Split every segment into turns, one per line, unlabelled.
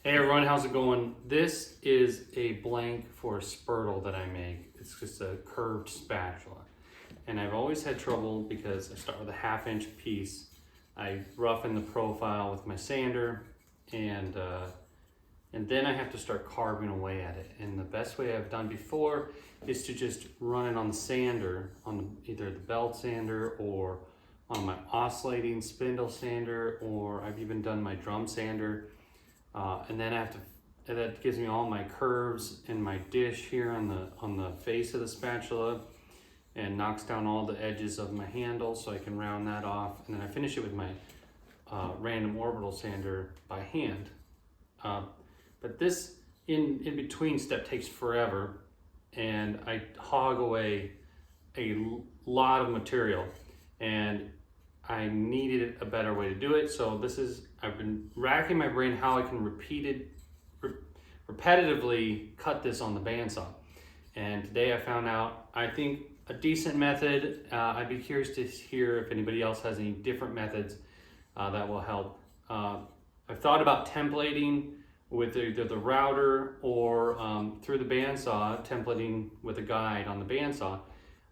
Hey everyone, how's it going? This is a blank for a spurtle that I make. It's just a curved spatula. And I've always had trouble because I start with a 1/2 inch piece. I roughen the profile with my sander and then I have to start carving away at it. And the best way I've done before is to just run it on the sander, on either the belt sander or on my oscillating spindle sander, or I've even done my drum sander. And then that gives me all my curves in my dish here on the face of the spatula and knocks down all the edges of my handle so I can round that off. And then I finish it with my random orbital sander by hand. But this in between step takes forever, and I hog away a lot of material, and I needed a better way to do it. So I've been racking my brain how I can repetitively cut this on the bandsaw. And today I found out, I think, a decent method. I'd be curious to hear if anybody else has any different methods that will help. I've thought about templating with either the router or through the bandsaw, templating with a guide on the bandsaw.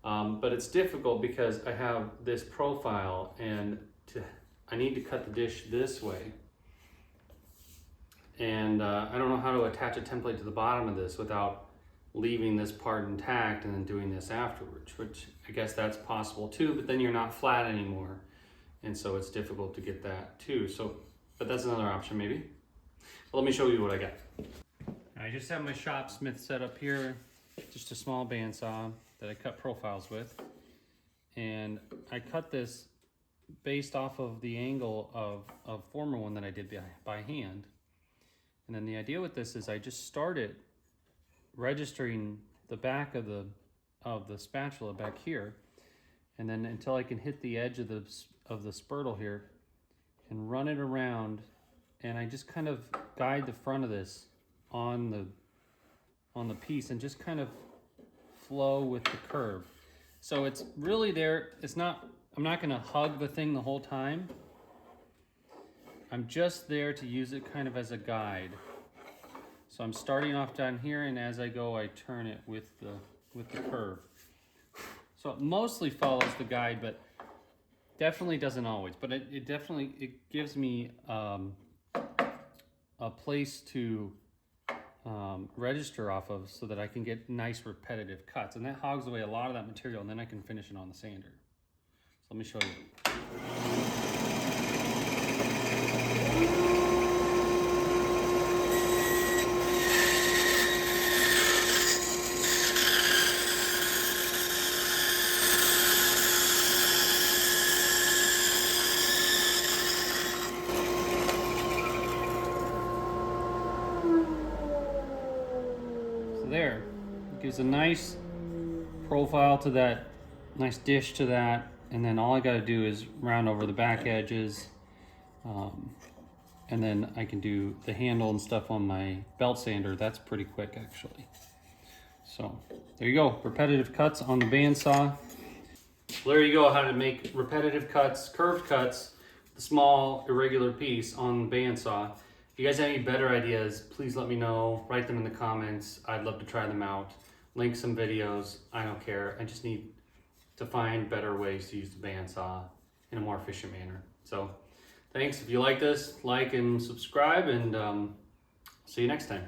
But it's difficult because I have this profile and I need to cut the dish this way. And I don't know how to attach a template to the bottom of this without leaving this part intact and then doing this afterwards, which I guess that's possible too, but then you're not flat anymore. And so it's difficult to get that too. But that's another option maybe. But let me show you what I got. I just have my shop smith set up here, just a small bandsaw that I cut profiles with. And I cut this based off of the angle of former one that I did by hand. And then the idea with this is I just started registering the back of the spatula back here, and then until I can hit the edge of the spurtle here and run it around, and I just kind of guide the front of this on the piece and just kind of flow with the curve. So it's really there. I'm not gonna hug the thing the whole time. I'm just there to use it kind of as a guide. So I'm starting off down here, and as I go, I turn it with the curve. So it mostly follows the guide, but definitely doesn't always. But it gives me a place to register off of so that I can get nice repetitive cuts, and that hogs away a lot of that material, and then I can finish it on the sander. So let me show you. There, it gives a nice profile to that, nice dish to that, and then all I got to do is round over the back edges, and then I can do the handle and stuff on my belt sander. That's pretty quick actually. So there you go, repetitive cuts on the bandsaw. So there you go, how to make repetitive cuts, curved cuts, the small irregular piece on the bandsaw. If you guys have any better ideas, please let me know. Write them in the comments. I'd love to try them out. Link some videos. I don't care. I just need to find better ways to use the bandsaw in a more efficient manner. So thanks. If you like this, like and subscribe, and see you next time.